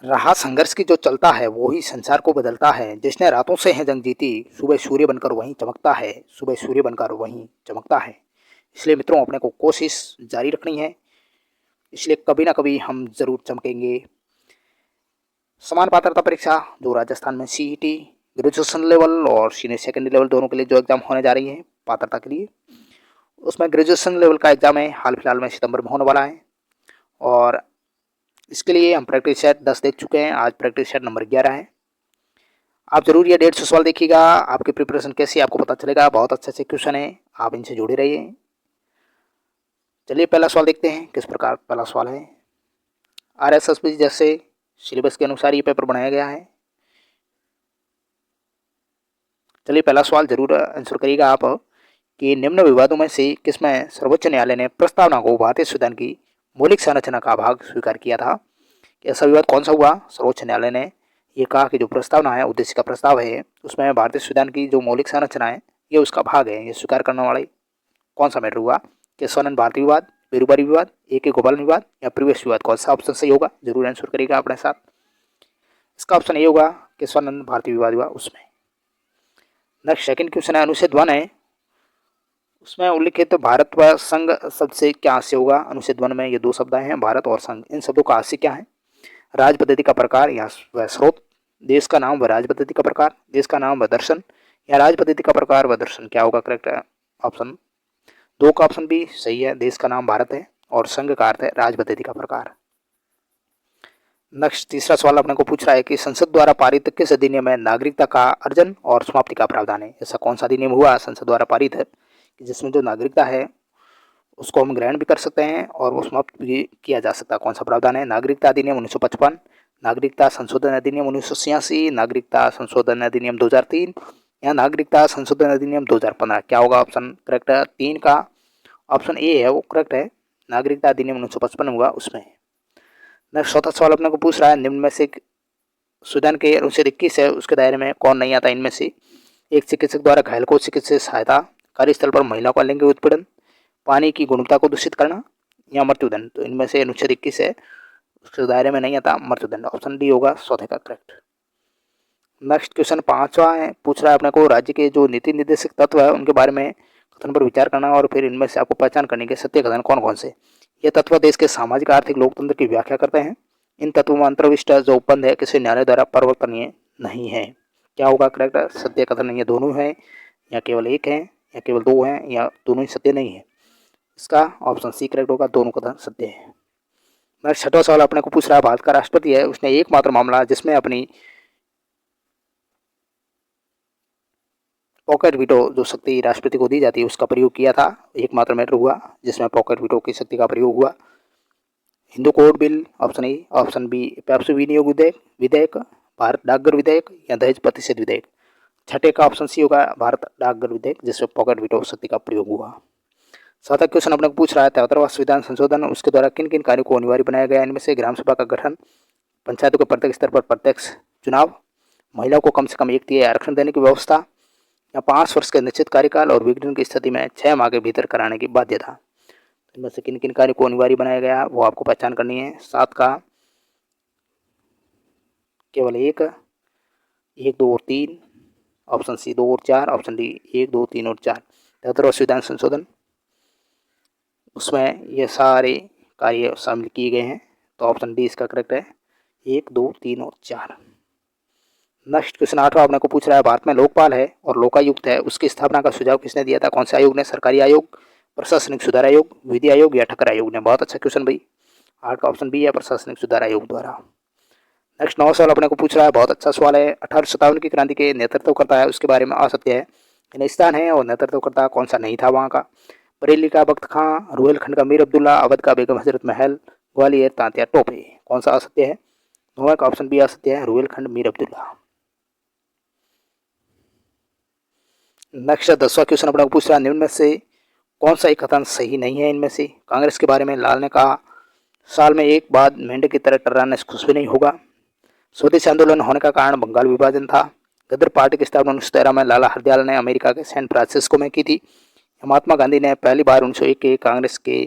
रहा संघर्ष की जो चलता है वो ही संसार को बदलता है। जिसने रातों से है जंग जीती, सुबह सूर्य बनकर वहीं चमकता है, सुबह सूर्य बनकर वहीं चमकता है। इसलिए मित्रों, अपने को कोशिश जारी रखनी है। इसलिए कभी ना कभी हम जरूर चमकेंगे। समान पात्रता परीक्षा जो राजस्थान में सीईटी ग्रेजुएशन लेवल और सीनियर सेकेंडरी लेवल दोनों के लिए जो एग्जाम होने जा रही है पात्रता के लिए, उसमें ग्रेजुएशन लेवल का एग्जाम है, हाल फिलहाल में सितंबर में होने वाला है। और इसके लिए हम प्रैक्टिस सेट 10 देख चुके हैं, आज प्रैक्टिस सेट नंबर 11 है। आप जरूर ये 150 सवाल देखिएगा, आपकी प्रिपरेशन कैसी है आपको पता चलेगा। बहुत अच्छे अच्छे क्वेश्चन है, आप इनसे जुड़े रहिए। चलिए पहला सवाल देखते हैं किस प्रकार पहला सवाल है। आरएसएस जैसे सिलेबस के अनुसार ये पेपर बनाया गया है। चलिए पहला सवाल जरूर आंसर करिएगा आप कि निम्न विवादों में से किसमें सर्वोच्च न्यायालय ने प्रस्तावना को भारतीय संविधान की मौलिक संरचना का भाग स्वीकार किया था। ऐसा विवाद कौन सा हुआ? सर्वोच्च न्यायालय ने ये कहा कि जो प्रस्तावना है, उद्देश्य का प्रस्ताव है, उसमें भारतीय संविधान की जो मौलिक संरचना है ये उसका भाग है। ये स्वीकार करने वाले कौन सा मैटर हुआ? केशवानंद भारती विवाद, बेरूबारी विवाद, ए.के. गोपालन विवाद या प्रवेश विवाद? कौन सा ऑप्शन सही होगा? जरूर आंसर करिएगा अपने साथ। इसका ऑप्शन ए होगा, केशवानंद भारती विवाद हुआ उसमें। नेक्स्ट सेकंड क्वेश्चन है, अनुच्छेद 1 है, उसमें उल्लिखित भारत व संघ शब्द से क्या हास्य होगा? अनुच्छेद 1 में ये दो शब्द हैं, भारत और संघ। इन शब्दों का हास्य क्या है? राज पद्धति का प्रकार या वह स्रोत, देश का नाम व राज पद्धति का प्रकार, देश का नाम व दर्शन या राज पद्धति का प्रकार व दर्शन? क्या होगा करेक्ट ऑप्शन? दो का ऑप्शन भी सही है, देश का नाम भारत है और संघ का अर्थ है राज पद्धति का प्रकार। नेक्स्ट तीसरा सवाल अपने को पूछ रहा है कि संसद द्वारा पारित किस अधिनियम में नागरिकता का अर्जन और समाप्ति का प्रावधान है? ऐसा कौन सा अधिनियम हुआ संसद द्वारा पारित है कि जिसमें जो नागरिकता है उसको हम ग्रहण भी कर सकते हैं और वो समाप्त भी किया जा सकता है? कौन सा प्रावधान है? नागरिकता अधिनियम 1955, नागरिकता संशोधन अधिनियम 1986, नागरिकता संशोधन अधिनियम 2003 या नागरिकता संशोधन अधिनियम 2015? क्या होगा ऑप्शन करेक्ट? 3 का ऑप्शन ए है वो करेक्ट है, नागरिकता अधिनियम 1955 हुआ उसमें। नेक्स्ट चौथा सवाल अपने को पूछ रहा है, निम्न में से संविधान के अनुच्छेद 21 है, उसके दायरे में कौन नहीं आता इनमें से? एक चिकित्सक द्वारा घायल को चिकित्सीय सहायता, कार्यस्थल पर महिला का लैंगिक उत्पीड़न, पानी की गुणवत्ता को दूषित करना या मृत्युदंड? तो इनमें से अनुच्छेद 21 है, उसके दायरे में नहीं आता मृत्युदंड। ऑप्शन डी होगा चौथे का करेक्ट। नेक्स्ट क्वेश्चन 5वां है, पूछ रहा है अपने को राज्य के जो नीति निर्देशक तत्व है उनके बारे में कथन पर विचार करना और फिर इनमें से आपको पहचान करने के सत्य कथन कौन कौन से? ये तत्व देश के सामाजिक आर्थिक लोकतंत्र की व्याख्या करते हैं। इन तत्वों में अंतर्विष्ट जो उपबंध है किसी न्यायालय द्वारा परिवर्तनीय नहीं है। क्या होगा करेक्ट सत्य कथन? ये दोनों है या केवल एक है या केवल दो है या दोनों ही सत्य नहीं है? इसका ऑप्शन सी करेक्ट होगा, दोनों कथन सत्य है। नेक्स्ट छठवां सवाल अपने को पूछ रहा है, भारत का राष्ट्रपति है, उसने एकमात्र मामला जिसमें अपनी पॉकेट वीटो जो शक्ति राष्ट्रपति को दी जाती है उसका प्रयोग किया था। एकमात्र मैटर हुआ जिसमें पॉकेट वीटो की शक्ति का प्रयोग हुआ। Hindu code bill option A, option B पेप्सी विनियोग विधेयक, भारत डाकघर विधेयक या दहेज प्रतिषेध विधेयक? छठे का ऑप्शन सी होगा, भारत डाकघर विधेयक जिसमें पॉकेट वीटो शक्ति का प्रयोग हुआ। सातवां क्वेश्चन अपने को पूछ रहा है, 73वां संविधान संशोधन उसके द्वारा किन किन कार्यों को अनिवार्य बनाया गया? इनमें से ग्राम सभा का गठन, पंचायतों के प्रत्येक स्तर पर प्रत्यक्ष चुनाव, महिलाओं को कम से कम 1 तिहाई आरक्षण देने की व्यवस्था या 5 वर्ष के निश्चित कार्यकाल और विघटन की स्थिति में 6 माह के भीतर कराने की बाध्यता? इनमें से किन किन कार्यों को अनिवार्य बनाया गया वो आपको पहचान करनी है। 7 का केवल एक 2 और 3, ऑप्शन सी 2 और 4, ऑप्शन डी 1 2 3 और 4। 73वां संविधान संशोधन उसमें ये सारे कार्य शामिल किए गए हैं, तो ऑप्शन डी इसका करेक्ट है, 1 2 3 और 4। नेक्स्ट क्वेश्चन 8वां अपने को पूछ रहा है, भारत में लोकपाल है और लोकायुक्त है, उसकी स्थापना का सुझाव किसने दिया था? कौन से आयोग ने? सरकारी आयोग, प्रशासनिक सुधार आयोग, विधि आयोग या ठक्कर आयोग ने? बहुत अच्छा क्वेश्चन भाई, 8 का ऑप्शन बी है, प्रशासनिक सुधार आयोग द्वारा। नेक्स्ट 9 सवाल अपने को पूछ रहा है, बहुत अच्छा सवाल है, 1857 की क्रांति के नेतृत्व करता है उसके बारे में असत्य है। स्थान है और नेतृत्वकर्ता कौन सा नहीं था वहाँ का? बरेली का बख्त खां, रुहेलखंड का मीर अब्दुल्ला, अवध का बेगम हजरत महल, ग्वालियर तांत्या टोपे? कौन सा असत्य है? 9 का ऑप्शन बी असत्य है, रुहेलखंड मीर अब्दुल्ला। नेक्स्ट 10वां क्वेश्चन अपने को पूछ रहा है, निम्न में से कौन सा एक कथन सही नहीं है? इनमें से कांग्रेस के बारे में लाल ने कहा, साल में एक बाद मेंढक की तरह टर्राने से खुश भी नहीं होगा। स्वदेशी आंदोलन होने का कारण बंगाल विभाजन था। गदर पार्टी की स्थापना 1913 में लाला हरदयाल ने अमेरिका के सैन फ्रांसिस्को में की थी। महात्मा गांधी ने पहली बार 1901 के कांग्रेस के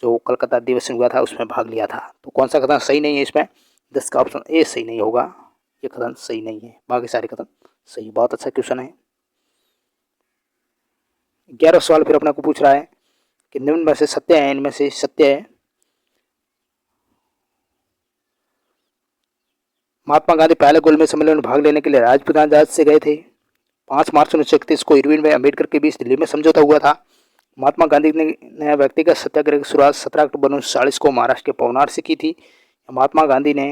जो कलकत्ता अधिवेशन हुआ था उसमें भाग लिया था। तो कौन सा कथन सही नहीं है इसमें? 10 का ऑप्शन ए सही नहीं होगा, ये कथन सही नहीं है, बाकी सारे कथन सही। बहुत अच्छा क्वेश्चन है। 11वां सवाल फिर अपने को पूछ रहा है कि निम्न में से सत्य है, इनमें से सत्य है। महात्मा गांधी पहले गोलमेज सम्मेलन में भाग लेने के लिए राजपुताना जहाज से गए थे। 5 मार्च 1931 को इरविन व अम्बेडकर के बीच दिल्ली में समझौता हुआ था। महात्मा गांधी ने व्यक्तिगत सत्याग्रह की शुरुआत 17 अक्टूबर 1940 को महाराष्ट्र के पवनार से की थी। महात्मा गांधी ने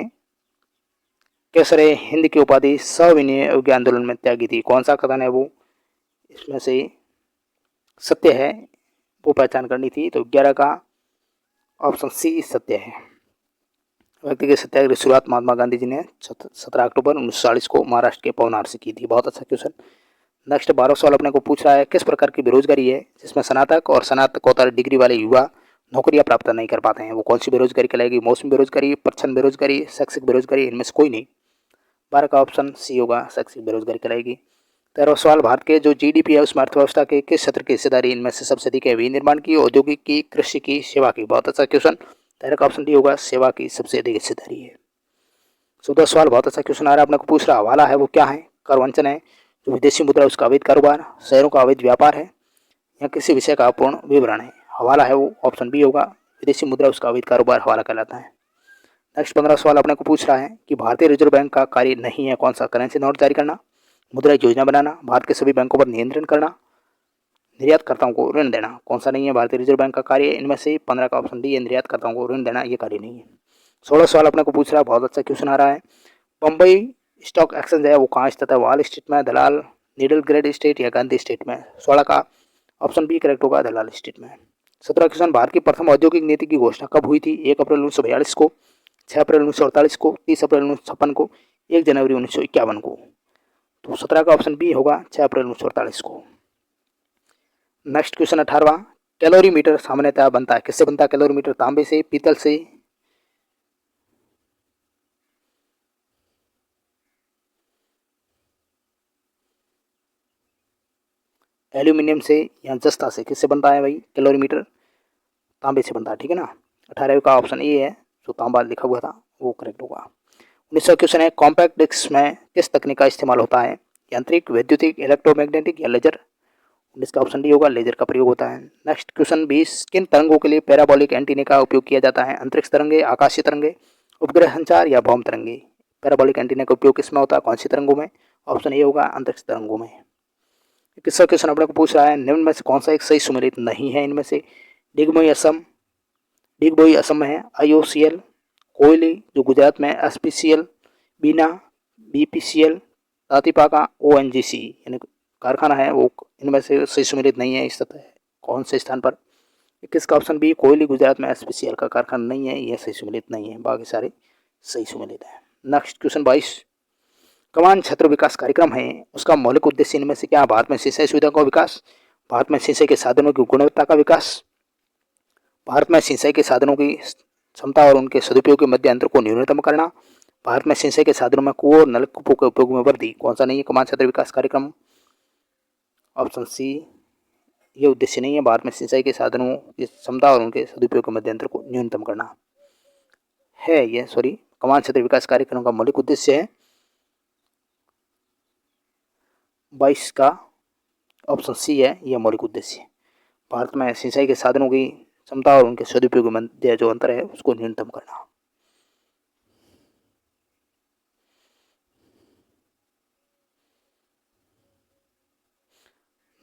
केसरे हिंद की उपाधि सविनय योग्य आंदोलन में त्यागी थी। कौन सा कथन है वो इसमें से सत्य है, वो पहचान करनी थी। तो 11 का ऑप्शन सी सत्य है। व्यक्तिगत सत्याग्रह की शुरुआत महात्मा गांधी जी ने 17 अक्टूबर 1940 को महाराष्ट्र के पवनार से की थी। बहुत अच्छा क्वेश्चन। नेक्स्ट 12वां सवाल अपने को पूछ रहा है किस प्रकार की बेरोजगारी है जिसमें स्नातक और स्नातकोत्तर डिग्री वाले युवा नौकरियां प्राप्त नहीं कर पाते हैं। वो कौन सी बेरोजगारी कहलाएगी? मौसमी बेरोजगारी, प्रच्छन्न बेरोजगारी, शैक्षिक बेरोजगारी, इनमें से कोई नहीं। 12 का ऑप्शन सी होगा, शैक्षिक बेरोजगारी कहलाएगी। 13वां सवाल भारत के जो जीडीपी है उसमें अर्थव्यवस्था के किस क्षेत्र की हिस्सेदारी इनमें से सबसे अधिक है? विनिर्माण की, औद्योगिक की, कृषि की, सेवा की। बहुत अच्छा क्वेश्चन। 13 का ऑप्शन डी होगा, सेवा की सबसे अधिक हिस्सेदारी है। 14वां सवाल बहुत अच्छा क्वेश्चन आ रहा है, अपने को पूछ रहा हवाला है वो क्या है? करवंचन है, जो विदेशी मुद्रा उसका अवैध कारोबार, शहरों का अवैध व्यापार है, या किसी विषय का अपूर्ण विवरण है? हवाला है वो ऑप्शन बी होगा, विदेशी मुद्रा उसका अवैध कारोबार हवाला कहलाता है। नेक्स्ट 15वां सवाल अपने को पूछ रहा है कि भारतीय रिजर्व बैंक का कार्य नहीं है कौन सा? करेंसी नोट जारी करना, मुद्रा योजना बनाना, भारत के सभी बैंकों पर नियंत्रण करना, निर्यातकर्ताओं को ऋण देना। कौन सा नहीं है भारतीय रिजर्व बैंक का कार्य? इनमें से 15 का ऑप्शन डी है, निर्यातकर्ताओं को ऋण देना, ये कार्य नहीं है। 16वां सवाल अपने को पूछ रहा है, बहुत अच्छा क्वेश्चन आ रहा है, बम्बई स्टॉक एक्सचेंज है वो कहाँ स्थित है? वॉल स्ट्रीट में, दलाल नीडल ग्रेड स्टेट या गांधी स्टेट में? 16 का ऑप्शन बी करेक्ट होगा, दलाल स्टेट में। 17वां क्वेश्चन, भारत की प्रथम औद्योगिक नीति की घोषणा कब हुई थी? 1 अप्रैल 1942 को, 6 अप्रैल 1948 को, 30 अप्रैल 1956 को, 1 जनवरी 1951 को? तो 17 का ऑप्शन बी होगा, 6 अप्रैल 1948 को। नेक्स्ट क्वेश्चन 18वां, कैलोरीमीटर सामान्यतः बनता है किससे बनता है? कैलोरीमीटर तांबे से, पीतल से, एल्यूमिनियम से, या जस्ता से? किससे बनता है भाई कैलोरीमीटर? तांबे से बनता है, ठीक है ना। 18 का ऑप्शन ए है, जो तांबा लिखा हुआ था वो करेक्ट होगा। 19वां क्वेश्चन है, कॉम्पैक्ट डिस्क में किस तकनीक का इस्तेमाल होता है? यांत्रिक, वैद्युतिक, इलेक्ट्रोमैग्नेटिक या लेजर? 19 का ऑप्शन डी होगा, लेजर का प्रयोग होता है। नेक्स्ट क्वेश्चन 20, किन तरंगों के लिए पैराबोलिक एंटीना का उपयोग किया जाता है? अंतरिक्ष तरंगे, आकाशीय तरंगे, उपग्रह संचार या भौम तरंगे? पैराबोलिक एंटीना का उपयोग किसमें होता है, कौन सी तरंगों में? ऑप्शन ए होगा, अंतरिक्ष तरंगों में। 21वां क्वेश्चन अपने को पूछ रहा है, निम्न में से कौन सा एक सही सुमेलित नहीं है? इनमें से डिगबोई असम, डिगबोई असम में है, IOCL, कोयली जो गुजरात में, SPCL, बीना, BPCL, तातीपाका, ONGC यानी कारखाना है वो इनमें से सही सुमेलित नहीं है। इस सतह कौन से स्थान पर? 21 का ऑप्शन बी, कोयली गुजरात में, SPCL का कारखाना नहीं है, यह सही सुमेलित नहीं है, बाकी सारे सही सुमेलित है। नेक्स्ट क्वेश्चन 22, कमान क्षेत्र विकास कार्यक्रम है उसका मौलिक उद्देश्य इनमें से क्या? भारत में सिंचाई सुविधा का विकास, भारत में सिंचाई के साधनों की गुणवत्ता का विकास, भारत में सिंचाई के साधनों की क्षमता और उनके सदुपयोग के मध्य अंतर को न्यूनतम करना, भारत में सिंचाई के साधनों में कुओं और नलकूपों के उपयोग में वृद्धि। कौन सा नहीं है कमान क्षेत्र विकास कार्यक्रम? ऑप्शन सी, ये उद्देश्य नहीं है, भारत में सिंचाई के साधनों की क्षमता और उनके सदुपयोग के मध्य अंतर को न्यूनतम करना है। यह कमान क्षेत्र विकास कार्यक्रम का मौलिक उद्देश्य है। 22 का ऑप्शन सी है, यह मौलिक उद्देश्य। भारत में सिंचाई के साधनों की क्षमता और उनके सदुपयोग के मध्य जो अंतर है उसको न्यूनतम करना।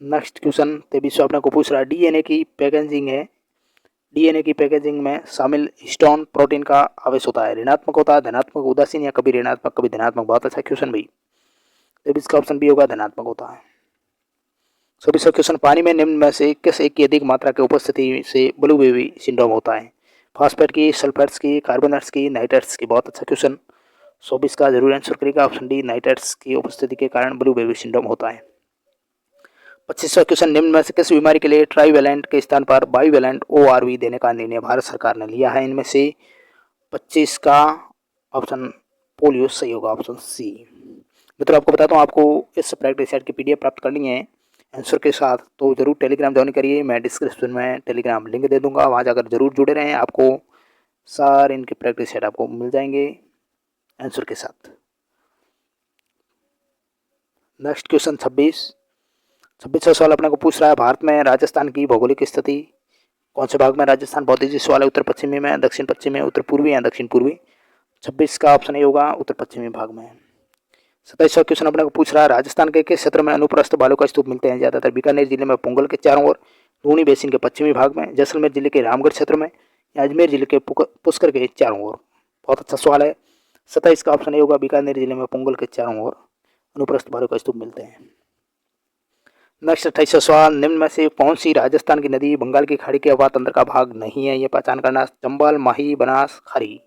नेक्स्ट क्वेश्चन 23 अपने को पूछ रहा है, डीएनए की पैकेजिंग है, डीएनए की पैकेजिंग में शामिल हिस्टोन प्रोटीन का आवेश होता है, ऋणात्मक होता है, धनात्मक, उदासीन या कभी ऋणात्मक कभी धनात्मक? बहुत अच्छा क्वेश्चन भाई। 23 का ऑप्शन बी होगा, धनात्मक होता है। 24वां क्वेश्चन, पानी में निम्न में से किस एक की अधिक मात्रा की उपस्थिति से ब्लू बेबी सिंड्रोम होता है? फास्फेट की, सल्फेट्स की, कार्बोनेट्स की, नाइट्रेट्स की? बहुत अच्छा क्वेश्चन। 24 का जरूर आंसर करेगा ऑप्शन डी, नाइट्रेट्स की उपस्थिति के कारण ब्लू बेबी सिंड्रोम होता है। 25वां क्वेश्चन, निम्न में से किस बीमारी के लिए ट्राईवेलेंट के स्थान पर बाईवेलेंट ORV देने का निर्णय भारत सरकार ने लिया है? इनमें से 25 का ऑप्शन पोलियो सही होगा, ऑप्शन सी। मित्रों आपको बताता हूँ, आपको इस प्रैक्टिस सेट की PDF प्राप्त करनी है आंसर के साथ, तो जरूर टेलीग्राम ज्वाइन करिए। मैं डिस्क्रिप्शन में टेलीग्राम लिंक दे दूंगा, वहाँ जाकर जरूर जुड़े रहें, आपको सारे इनके प्रैक्टिस सेट आपको मिल जाएंगे। आंसर के साथ। नेक्स्ट क्वेश्चन 26वां सवाल अपने को पूछ रहा है, भारत में राजस्थान की भौगोलिक स्थिति कौन से भाग में राजस्थान बहुत ही सवाल है, उत्तर पश्चिमी में, दक्षिण पश्चिमी में, उत्तर पूर्वी या दक्षिण पूर्वी। 26 का ऑप्शन ए होगा उत्तर पश्चिमी भाग में। 27वां क्वेश्चन अपने को पूछ रहा है, राजस्थान के किस क्षेत्र में अनुप्रस्थ बालू का स्तूप मिलते हैं ज्यादातर, बीकानेर जिले में पुंगल के चारों ओर, लूनी बेसिन के पश्चिमी भाग में, जैसलमेर जिले के रामगढ़ क्षेत्र में, या अजमेर जिले के पुष्कर के चारों ओर। बहुत अच्छा सवाल है। 27 का ऑप्शन ए होगा बीकानेर जिले में पुंगल के चारों ओर अनुप्रस्थ बालू का स्तूप मिलते हैं। नेक्स्ट 28वां सवाल, निम्न में से कौन सी राजस्थान की नदी बंगाल की खाड़ी के अववाह तंत्र का भाग नहीं है, ये पहचान करना। चंबल, माही, बनास, खारी।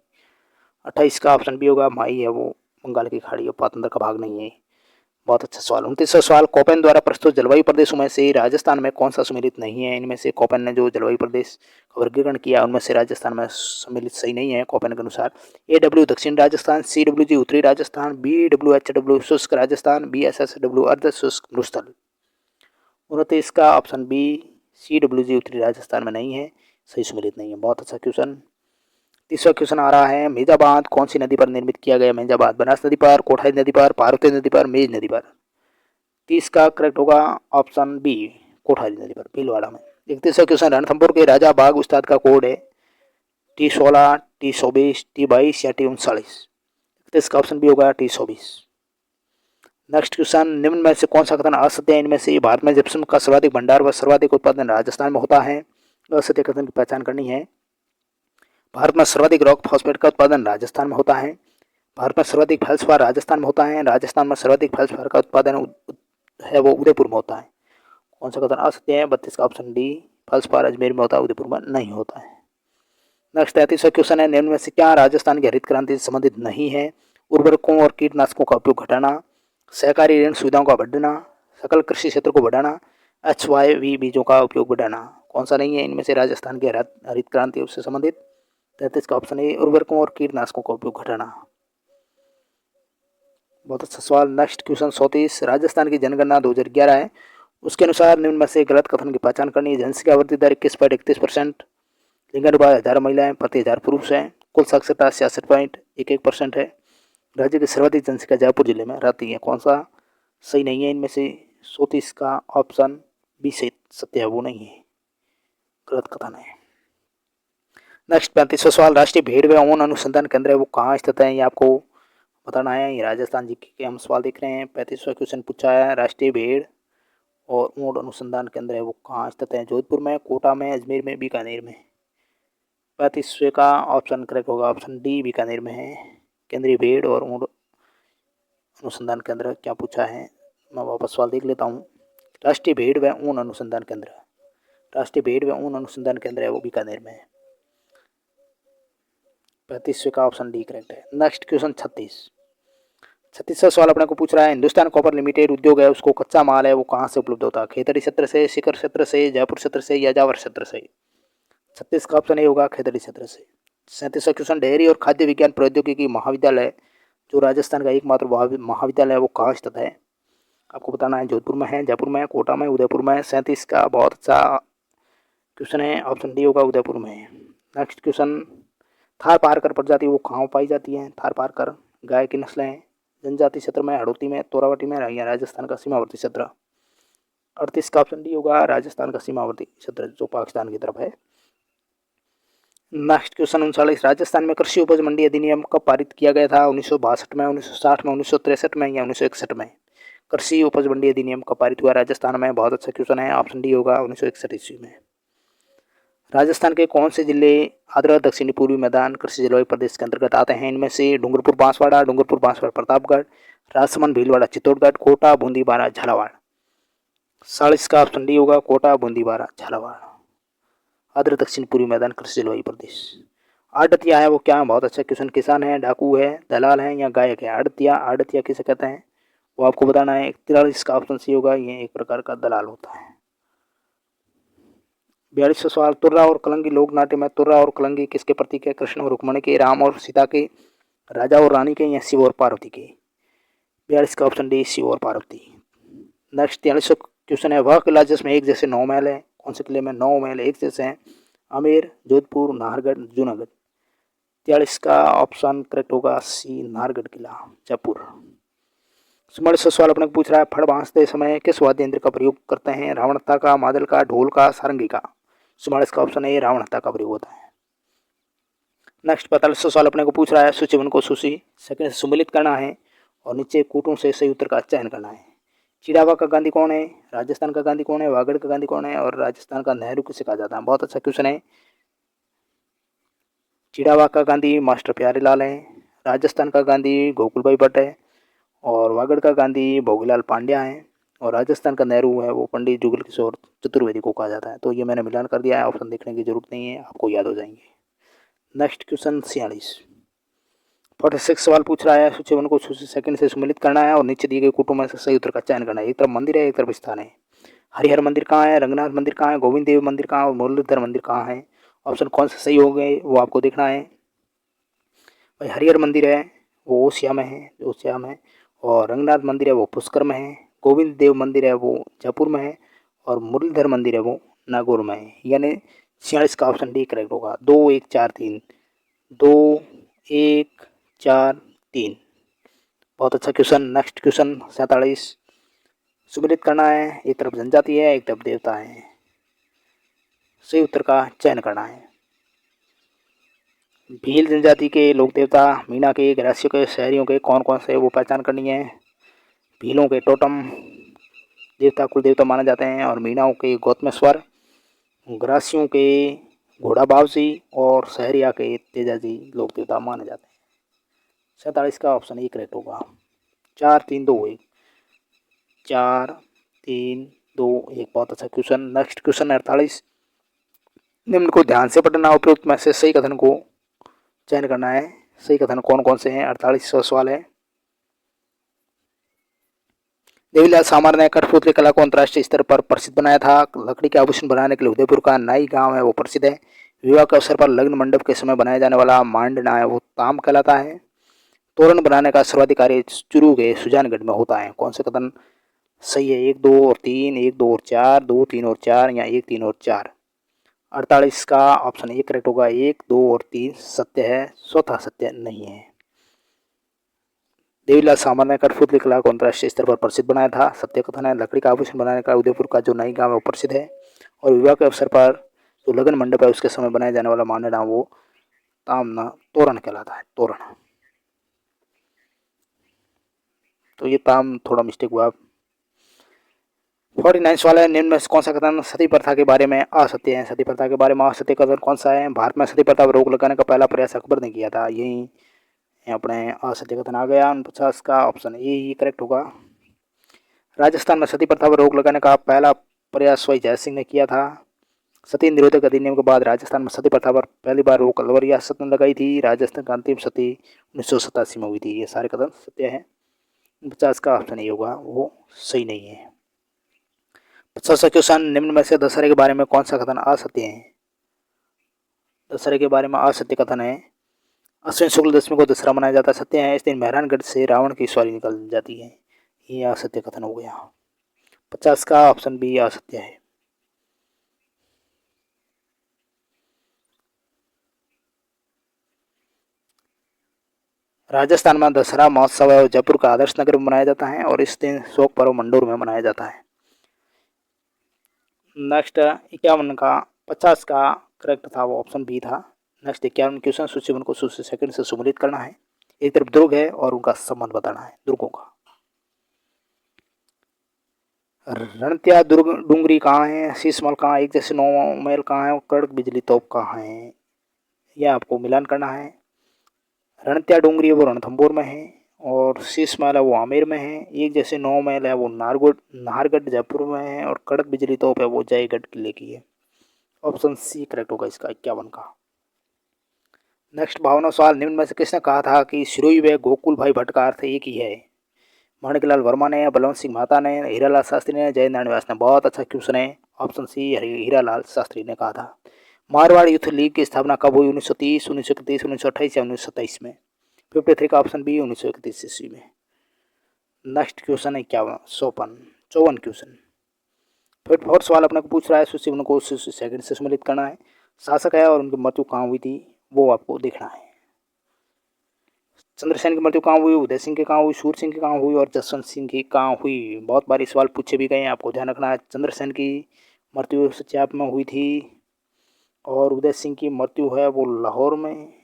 28 का ऑप्शन बी होगा माही है, वो बंगाल की खाड़ी अववाह तंत्र का भाग नहीं है। बहुत अच्छा सवाल। 29वां सवाल, कोपेन द्वारा प्रस्तुत जलवायु प्रदेशों में से राजस्थान में कौन सा सम्मिलित नहीं है, इनमें से कोपेन ने जो जलवायु प्रदेश का वर्गीकरण किया उनमें से राजस्थान में सम्मिलित सही नहीं है कोपेन के अनुसार। AW दक्षिण राजस्थान, CWG उत्तरी राजस्थान, BWHW शुष्क राजस्थान, BSSW अर्ध शुष्क मरुस्थल। 29 का ऑप्शन बी CWG उत्तरी राजस्थान में नहीं है, सही सम्मिलित नहीं है। बहुत अच्छा क्वेश्चन। 30वां क्वेश्चन आ रहा है, मेजा बांध कौन सी नदी पर निर्मित किया गया। मेजा बांध बनास नदी पर, कोठाई नदी पर, पार्वती नदी पर, मेज नदी पर। 30 का करेक्ट होगा ऑप्शन बी कोठारी नदी पर, भीलवाड़ा में। 31वां क्वेश्चन, रणथंभौर के राजा बाग उस्ताद का कोड है T16, T24, T22 या T39। 31 का ऑप्शन बी होगा T24। नेक्स्ट क्वेश्चन, निम्न में से कौन सा कथन असत्य है, इनमें से भारत में जिप्सम का सर्वाधिक भंडार व सर्वाधिक उत्पादन राजस्थान में होता है। असत्य कथन की पहचान करनी है। भारत में सर्वाधिक रॉक फॉस्फेट का उत्पादन राजस्थान में होता है। भारत में सर्वाधिक फेल्सपार राजस्थान में होता है। राजस्थान में सर्वाधिक फेल्सपार का उत्पादन है वो उदयपुर में होता है। कौन सा कथन असत्य है। 32 का ऑप्शन डी फेल्सपार अजमेर में होता है, उदयपुर में नहीं होता है। नेक्स्ट 33वां क्वेश्चन है, निम्न में से क्या राजस्थान की हरित क्रांति से संबंधित नहीं है। उर्वरकों और कीटनाशकों का उपयोग घटाना, सहकारी ऋण सुविधाओं का बढ़ाना, सकल कृषि क्षेत्र को बढ़ाना, HYV बीजों का उपयोग बढ़ाना। कौन सा नहीं है इनमें से राजस्थान की हरित क्रांति उससे संबंधित। 33 का ऑप्शन ए उर्वरकों और कीटनाशकों का उपयोग घटाना। बहुत अच्छा सवाल। नेक्स्ट क्वेश्चन 34, राजस्थान की जनगणना 2011 है, उसके अनुसार निम्न में से गलत कथन की पहचान करनी है। जनसंख्या वृद्धि दर 21.31%, लिंगानुपात 1000 महिलाएं प्रति 1000 पुरुष हैं, कुल साक्षरता 66.11% है। राज्य की सर्वाधिक जनसंख्या जयपुर जिले में रहती है। कौन सा सही नहीं है इनमें से। 34 का ऑप्शन बी से सत्य है, वो नहीं है, गलत कथन है। नेक्स्ट 35वां सवाल, राष्ट्रीय भेड़ व ऊन अनुसंधान केंद्र है वो कहाँ स्थित है, ये आपको बताना है। ये राजस्थान जी के हम सवाल देख रहे हैं। 35वां क्वेश्चन पूछा है, राष्ट्रीय भेड़ और ऊंट अनुसंधान केंद्र है वो कहाँ स्थित है। जोधपुर में, कोटा में, अजमेर में, बीकानेर में। 35वें का ऑप्शन करेक्ट होगा ऑप्शन डी बीकानेर में है। केंद्रीय भेड़ और ऊंट अनुसंधान केंद्र क्या पूछा है, मैं वापस सवाल देख लेता हूँ। राष्ट्रीय भेड़ व ऊन अनुसंधान केंद्र, राष्ट्रीय भेड़ व ऊन अनुसंधान केंद्र है वो बीकानेर में है। 35वें का ऑप्शन डी करेक्ट है। नेक्स्ट क्वेश्चन 36वां सवाल अपने को पूछ रहा है, हिंदुस्तान कॉपर लिमिटेड उद्योग है उसको कच्चा माल है वो कहाँ से उपलब्ध होता है। खेतड़ी क्षेत्र से, सीकर क्षेत्र से, जयपुर क्षेत्र से या जावर क्षेत्र से। 36 का ऑप्शन ए होगा खेतड़ी क्षेत्र से। 37वां क्वेश्चन, डेयरी और खाद्य विज्ञान प्रौद्योगिकी महाविद्यालय जो राजस्थान का एकमात्र महाविद्यालय है वो कहाँ स्थित है। आपको बताना है जोधपुर में है, जयपुर में है, कोटा में, उदयपुर में है। 37 का बहुत अच्छा क्वेश्चन है, ऑप्शन डी होगा उदयपुर में है। नेक्स्ट क्वेश्चन, थार पारकर प्रजाति वो कहाँ पाई जाती है। थार पारकर गाय की नस्लें हैं जनजाति क्षेत्र में, हड़ौती में, तोरावटी में, या राजस्थान का सीमावर्ती क्षेत्र। 38 का ऑप्शन डी होगा राजस्थान का सीमावर्ती क्षेत्र जो पाकिस्तान की तरफ है। नेक्स्ट क्वेश्चन 39, राजस्थान में कृषि उपज मंडी अधिनियम कब पारित किया गया था। 1962 में, 1960 में, 1963 में या 1961 में। कृषि उपज मंडी अधिनियम कब पारित हुआ राजस्थान में। बहुत अच्छा क्वेश्चन है, ऑप्शन डी होगा 1961 ईस्वी में। राजस्थान के कौन से जिले आद्र दक्षिणी पूर्वी मैदान कृषि जलवायु प्रदेश के अंतर्गत आते हैं। इनमें से डूंगरपुर बांसवाड़ा, डूंगरपुर बांसवाड़ा प्रतापगढ़, राजसमंद भीलवाड़ा चित्तौड़गढ़, कोटा बूंदी बारा झालावाड़। 40 का ऑप्शन डी होगा कोटा बूंदी बारा झालावाड़, आद्र दक्षिण पूर्वी मैदान कृषि जलवायु प्रदेश। आड़तिया है वो क्या है, बहुत अच्छा क्वेश्चन। किसान है, डाकू है, दलाल है या गायक है। आड़तिया किसे कहते हैं वो आपको बताना है। 43 का ऑप्शन सी होगा, ये एक प्रकार का दलाल होता है। 42वां सवाल, तुर्रा और कलंगी लोक नाट्य में तुर्रा और कलंगी किसके प्रतीक है। कृष्ण और रुक्मणी के, राम और सीता के, राजा और रानी के या शिव और पार्वती के। 42 का ऑप्शन डी शिव और पार्वती। नेक्स्ट 43वां क्वेश्चन है, वह किला जिसमें एक जैसे 9 महल है। कौन से किले में 9 महल एक जैसे हैं। आमेर, जोधपुर, नाहरगढ़, जूनागढ़। 43 का ऑप्शन करेक्ट होगा सी, नाहरगढ़ किला, जयपुर। 44वां सवाल अपने को पूछ रहा है, फड़ बांधते समय किस वाद्य यंत्र का प्रयोग करते हैं? रावण हत्था का, मादल का, ढोल का, सारंगी का। 44 का ऑप्शन है रावण हत्था का प्रयोग होता है। नेक्स्ट 45वां सवाल अपने को पूछ रहा है, सूची वन को सूची सेकंड से सम्मिलित करना है और नीचे कूटों से सही उत्तर का चयन करना है। चिड़ावा का गांधी कौन है? राजस्थान का गांधी कौन है? वागड़ का गांधी कौन है? और राजस्थान का नेहरू किसे कहा जाता है? बहुत अच्छा क्वेश्चन है। चिड़ावा का गांधी मास्टर प्यारेलाल है, राजस्थान का गांधी गोकुल भाई भट्ट है, और वागड़ का गांधी भोगीलाल पांड्या है, और राजस्थान का नेहरू है वो पंडित जुगल किशोर चतुर्वेदी को कहा जाता है। तो ये मैंने मिलान कर दिया है, ऑप्शन देखने की जरूरत नहीं है, आपको याद हो जाएंगे। नेक्स्ट क्वेश्चन 46 46 सवाल पूछ रहा है, सूची वन को सूची सेकंड से सम्मिलित करना है और नीचे दिए गए कूटों में से सही उत्तर का चयन करना है। एक तरफ मंदिर है, एक तरफ स्थान है। हरिहर मंदिर कहाँ है? रंगनाथ मंदिर कहाँ है? गोविंद देव मंदिर कहाँ है? और मुरलीधर मंदिर कहाँ है? ऑप्शन कौन से सही हो गए वो आपको देखना है। भाई हरिहर मंदिर है वो ओसिया में है, ओसिया में, और रंगनाथ मंदिर है वो पुष्कर में है, गोविंद देव मंदिर है वो जयपुर में है, और मुरलीधर मंदिर है वो नागौर में है। यानी 46 का ऑप्शन डी करेक्ट होगा। 2 1 4 3, 2 1 4 3। बहुत अच्छा क्वेश्चन। नेक्स्ट क्वेश्चन 47 सम्मिलित करना है, एक तरफ जनजाति है, एक तरफ देवता है, सही उत्तर का चयन करना है। भील जनजाति के लोक देवता, मीना के, ग्रासियों के, शहरियों के कौन कौन से वो पहचान करनी है। भीलों के टोटम देवता कुल देवता माने जाते हैं, और मीनाओं के गौतमेश्वर, ग्रासियों के घोड़ा बावजी, और शहरिया के तेजाजी लोक देवता माने जाते हैं। 47 का ऑप्शन ए करेक्ट होगा। 4 3 2 1, 4 3 2 1। बहुत अच्छा क्वेश्चन। नेक्स्ट क्वेश्चन 48 निम्न को ध्यान से पढ़ना, उपयुक्त में से सही कथन को चयन करना है। सही कथन कौन कौन से हैं? 48वां सवाल है, देवीलाल सामर ने कठपुतली कला को अंतर्राष्ट्रीय स्तर पर प्रसिद्ध बनाया था। लकड़ी के आभूषण बनाने के लिए उदयपुर का नाई गांव है वो प्रसिद्ध है। विवाह के अवसर पर लग्न मंडप के समय बनाया जाने वाला मांडना है वो ताम कहलाता है। तोरण बनाने का सर्वाधिक कार्य चुरू के सुजानगढ़ में होता है। कौन से कथन सही है? 1 2 और 3, 1 2 और 4, 2 3 और 4, या 1 3 और 4। 48 का ऑप्शन ए करेक्ट होगा। 1 2 और 3 सत्य है, चौथा सत्य नहीं है। देवीलाल सामर ने कठपुतली कला को अंतर्राष्ट्रीय स्तर पर प्रसिद्ध बनाया था, सत्य कथन है। लकड़ी का आभूषण बनाने का उदयपुर का जो नई गांव है वो प्रसिद्ध है, और विवाह के अवसर पर जो लगन मंडप है उसके समय बनाए जाने वाला मांडना वो तामना तोरण कहलाता है, तोरण। तो ये ताम थोड़ा मिस्टेक हुआ। 49 वाला है, निम्न में कौन सा कथन सती प्रथा के बारे में असत्य है? सती प्रथा के बारे में असत्य कथन कौन सा है? भारत में सती प्रथा पर रोक लगाने का पहला प्रयास अकबर ने किया था। यही अपने असत्य कथन आ गया। 49 का ऑप्शन ए ही करेक्ट होगा। राजस्थान में सती प्रथा पर रोक लगाने का पहला प्रयास भाई जय सिंह ने किया था। सती निरोधक अधिनियम के बाद राजस्थान में सती प्रथा पर पहली बार रोक अलवर रियासत ने लगाई थी। राजस्थान का अंतिम सती 1987 में हुई थी। ये सारे कथन सत्य है। 50 का ऑप्शन ए होगा, वो सही नहीं है। 50वां क्वेश्चन, निम्न में से दशहरे के बारे में कौन सा कथन असत्य है? दशहरे के बारे में असत्य कथन है, अश्विन शुक्ल दशमी को दशहरा मनाया जाता है, सत्य है। इस दिन मेहरानगढ़ से रावण की सवारी निकल जाती है, ये असत्य कथन हो गया। 50 का ऑप्शन बी असत्य है। राजस्थान में दशहरा महोत्सव है जयपुर का आदर्श नगर में मनाया जाता है, और इस दिन शोक पर्व मंडोर में मनाया जाता है। नेक्स्ट 51 का 50 का करेक्ट था वो ऑप्शन बी था। नेक्स्ट 51 क्वेश्चन, सूची वन को सूची सेकंड से सम्मिलित करना है। एक तरफ दुर्ग है और उनका संबंध बताना है दुर्गों का। रणत्या दुर्ग डूंगरी कहाँ है? शीशमहल कहाँ है? एक जैसे 9 महल कहाँ है? और कड़क बिजली तोप कहाँ है? यह आपको मिलान करना है। रणत्या डूंगरी है वो रणथंभौर में है, और शीश महल है वो आमेर में है। एक जैसे 9 महल है वो नाहरगढ़ जयपुर में है, और कड़क बिजली तोप है वो जयगढ़ किले की है। ऑप्शन सी करेक्ट होगा इसका 51 का। नेक्स्ट 52वां सवाल, निम्न में से किसने कहा था कि सिरोही व गोकुल भाई भट्ट का अर्थ एक ही है? माणिकलाल वर्मा ने, बलवंत सिंह महता ने, हीरालाल शास्त्री ने, जय नारायण व्यास ने। बहुत अच्छा क्वेश्चन है। ऑप्शन सी हीरालाल शास्त्री ने कहा था। मारवाड़ यूथ लीग की स्थापना कब हुई? 1930, 1931, 1928 या 1927 में। 53 का ऑप्शन बी 1931 ईस्वी में। नेक्स्ट क्वेश्चन है 54 क्वेश्चन। फिर फोर्थ सवाल अपने को पूछ रहा है, सूची उनको सेकंड से सम्मिलित करना है। शासक है और उनकी मृत्यु कहाँ हुई थी वो आपको देखना है। चंद्रसेन की मृत्यु कहाँ हुई, उदय सिंह की कहाँ हुई, सूर्य सिंह की कहाँ हुई और जसवंत सिंह की कहाँ हुई। बहुत बार सवाल पूछे भी गए हैं, आपको ध्यान रखना है। चंद्रसेन की मृत्यु सत्याप में हुई थी और उदय सिंह की मृत्यु है वो लाहौर में।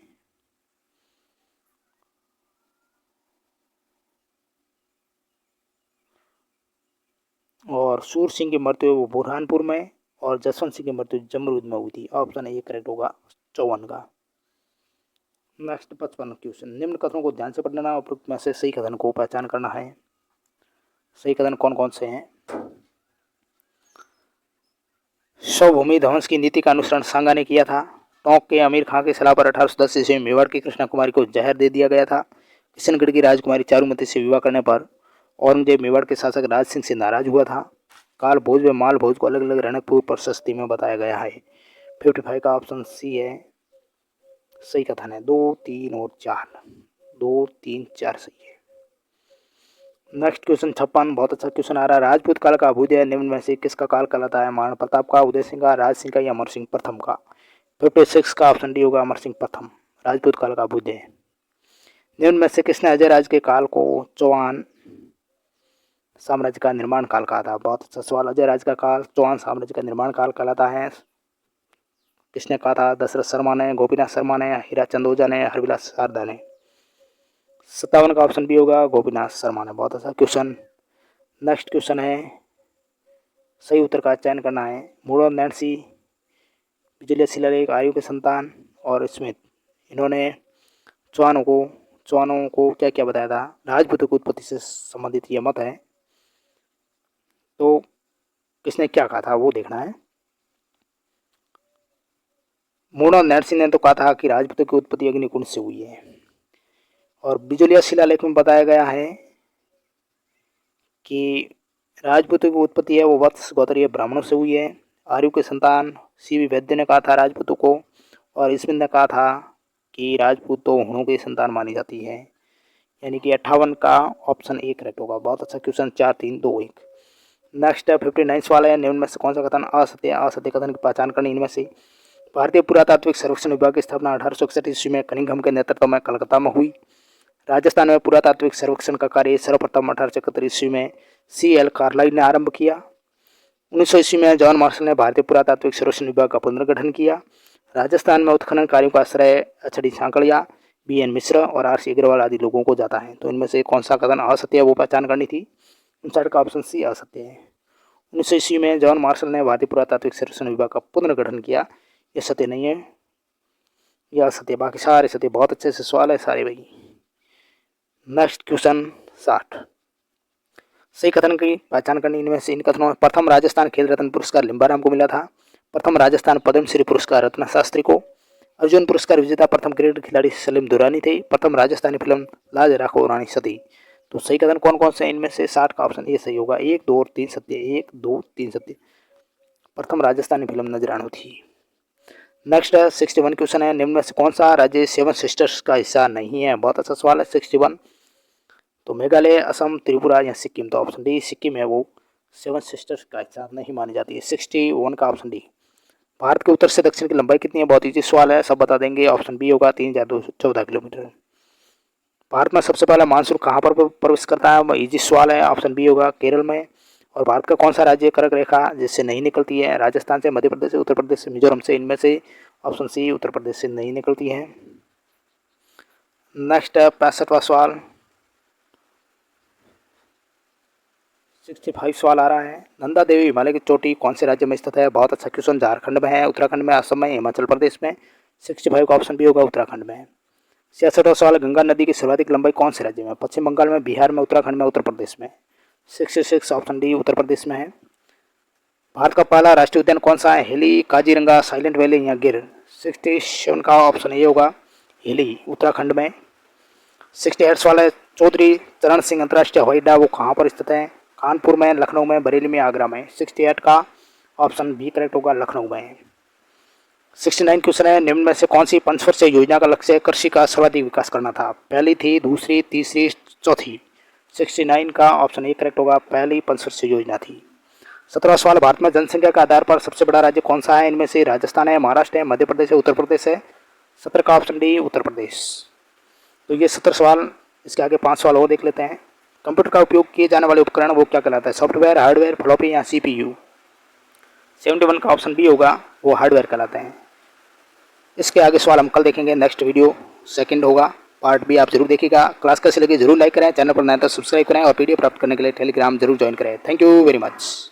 और सूर्य सिंह की मृत्यु है वो बुरहानपुर में और जसवंत सिंह की मृत्यु जमरूद में हुई थी। ऑप्शन ए करेक्ट होगा 54 का। नेक्स्ट 55 क्वेश्चन, निम्न कथनों को ध्यान से पढ़ना, उपयुक्त में से सही कथन को पहचान करना है। सही कथन कौन कौन से हैं? स्वभूमि ध्वंस की नीति का अनुसरण सांगा ने किया था। टोंक के अमीर खां की सलाह पर 1810 ईस्वी में मेवाड़ की कृष्णा कुमारी को जहर दे दिया गया था। किशनगढ़ की राजकुमारी चारुमती से विवाह करने पर औरंगजेब मेवाड़ के शासक राज सिंह से नाराज हुआ था। काल भोज व माल भोज को अलग अलग रणकपुर प्रशस्ति में बताया गया है। 55 का ऑप्शन सी है सही कथन है। 2, 3 और 4, 2, 3, 4 सही है। नेक्स्ट क्वेश्चन 56, बहुत अच्छा क्वेश्चन आ रहा है। राजपूत काल का अभ्युदय निम्न में से किसका काल कहलाता है? महाराणा प्रताप का, उदय सिंह का, राज सिंह का या अमर सिंह प्रथम का? 56 का ऑप्शन डी होगा अमर सिंह प्रथम। राजपूत काल का अभ्युदय। निम्न में से किसने अजय राज के काल को चौहान साम्राज्य का निर्माण काल कहा था? बहुत अच्छा सवाल। अजय राज का काल चौहान साम्राज्य का निर्माण काल कहलाता है। किसने कहा था? दशरथ शर्मा ने, गोपीनाथ शर्मा ने, हीराचंद ओझा ने, हरविलास शारदा ने। 57 का ऑप्शन बी होगा गोपीनाथ शर्मा ने। बहुत अच्छा क्वेश्चन। नेक्स्ट क्वेश्चन है, सही उत्तर का चयन करना है। मूढ़ नैन्सी, विजय शिलालेख, आर्यों के संतान और स्मिथ, इन्होंने चौहानों को क्या क्या बताया था? राजपूतों की उत्पत्ति से संबंधित यह मत है। तो किसने क्या कहा था वो देखना है। मूढ़ नैन्सी ने तो कहा था कि राजपूतों की उत्पत्ति अग्निकुंड से हुई है और बिजलिया शिलालेख में बताया गया है कि राजपूतों की उत्पत्ति है वो वत्स गोत्रीय ब्राह्मणों से हुई है। आर्यों के संतान सीवी वैद्य ने कहा था राजपूतों को, और स्मिथ ने कहा था कि राजपूत तो हुणों की संतान मानी जाती है। यानी कि 58 का ऑप्शन ए करेक्ट होगा। बहुत अच्छा क्वेश्चन। 4, 3, 2, 1। नेक्स्ट 59 सवाल है। निम्न में से कौन सा कथन असत्य? असत्य कथन की पहचान करनी। इनमें से भारतीय पुरातात्विक सर्वेक्षण विभाग की स्थापना 1861 ईस्वी में कनिंघम के नेतृत्व में कलकत्ता में हुई। राजस्थान में पुरातात्विक सर्वेक्षण का कार्य सर्वप्रथम 1871 ईस्वी में C.L. कार्लाइल ने आरंभ किया। 1900 ईस्वी में जॉन मार्शल ने भारतीय पुरातात्विक सर्वेक्षण विभाग का पुनर्गठन किया। राजस्थान में उत्खनन कार्यों का श्रेय एच.डी. सांकड़िया, B.N. मिश्र और R.C. अग्रवाल आदि लोगों को जाता है। तो इनमें से कौन सा कथन असत्य है वो पहचान करनी थी। 59 का ऑप्शन सी असत्य है। 1900 ईस्वी में जॉन मार्शल ने भारतीय पुरातात्विक सर्वेक्षण विभाग का पुनर्गठन किया, ये सत्य नहीं है, यह असत्य। बाकी सारे सत्य। बहुत अच्छे से सवाल है सारे भाई। नेक्स्ट क्वेश्चन 60, सही कथन की पहचान करनी। इनमें से इन कथनों में प्रथम राजस्थान खेल रत्न पुरस्कार लिम्बाराम को मिला था। प्रथम राजस्थान पद्मश्री पुरस्कार रत्ना शास्त्री को। अर्जुन पुरस्कार विजेता प्रथम क्रिकेट खिलाड़ी सलीम दुरानी थे। प्रथम राजस्थानी फिल्म लाज राखो रानी सती। तो सही कथन कौन कौन से? इनमें से 60 का ऑप्शन ए सही होगा। 1, 2 और 3 सत्य। 1, 2, 3 सत्य। प्रथम राजस्थानी फिल्म नजरानो थी। नेक्स्ट 61 क्वेश्चन है। निम्न में से कौन सा राज्य 7 सिस्टर्स का हिस्सा नहीं है? बहुत अच्छा सवाल है। 61, तो मेघालय, असम, त्रिपुरा या सिक्किम? तो ऑप्शन डी सिक्किम है वो 7 सिस्टर्स का हिस्सा नहीं मानी जाती है। 61 का ऑप्शन डी। भारत के उत्तर से दक्षिण की लंबाई कितनी है? बहुत ईजी सवाल है, सब बता देंगे। ऑप्शन बी होगा 3214 किलोमीटर। भारत में सबसे पहला मानसून कहाँ पर प्रवेश करता है? इजी सवाल है। ऑप्शन बी होगा केरल में। और भारत का कौन सा राज्य कर्क रेखा जिससे नहीं निकलती है? राजस्थान से, मध्य प्रदेश से, उत्तर प्रदेश से, मिजोरम से? इनमें से ऑप्शन सी उत्तर प्रदेश से नहीं निकलती है। नेक्स्ट 65वां सवाल, 65 सवाल आ रहा है। नंदा देवी हिमालय की चोटी कौन से राज्य में स्थित है? बहुत अच्छा क्वेश्चन। झारखंड में है, उत्तराखंड में, असम में, हिमाचल प्रदेश में? 65 का ऑप्शन बी होगा उत्तराखंड में। 66वां सवाल, गंगा नदी की सर्वाधिक लंबाई कौन से राज्य में? पश्चिम बंगाल में, बिहार में, उत्तराखंड में, उत्तर प्रदेश में? 66 ऑप्शन डी उत्तर प्रदेश में है। भारत का पहला राष्ट्रीय उद्यान कौन सा है? हिली, काजीरंगा, साइलेंट वैली या गिर? 67 का ऑप्शन ए होगा हिली, उत्तराखंड में। 68 वाला चौधरी चरण सिंह अंतर्राष्ट्रीय हवाई अड्डा वो कहाँ पर स्थित है? कानपुर में, लखनऊ में, बरेली में, आगरा में? 68 का ऑप्शन बी करेक्ट होगा, लखनऊ में। 69 क्वेश्चन है। निम्न में से कौन सी पंचवर्षीय योजना का लक्ष्य कृषि का सर्वाधिक विकास करना था? पहली थी, दूसरी, तीसरी, चौथी? 69 का ऑप्शन ए करेक्ट होगा, पहली पंचवर्षीय योजना थी। 17वां सवाल, भारत में जनसंख्या के आधार पर सबसे बड़ा राज्य कौन सा है? इनमें से राजस्थान है, महाराष्ट्र है, मध्य प्रदेश है, उत्तर प्रदेश है? 17 का ऑप्शन डी उत्तर प्रदेश। तो ये 70 सवाल, इसके आगे 5 सवाल और देख लेते हैं। कंप्यूटर का उपयोग किए जाने वाले उपकरण वो क्या कहलाता है? सॉफ्टवेयर, हार्डवेयर, फ्लॉपी या CPU? 71 का ऑप्शन बी होगा, वो हार्डवेयर कहलाते हैं। इसके आगे सवाल हम कल देखेंगे, नेक्स्ट वीडियो सेकंड होगा, पार्ट बी आप जरूर देखिएगा। क्लास कैसे लगी जरूर लाइक करें, चैनल पर नया तो सब्सक्राइब करें और PDF प्राप्त करने के लिए टेलीग्राम जरूर ज्वाइन करें। Thank you very much.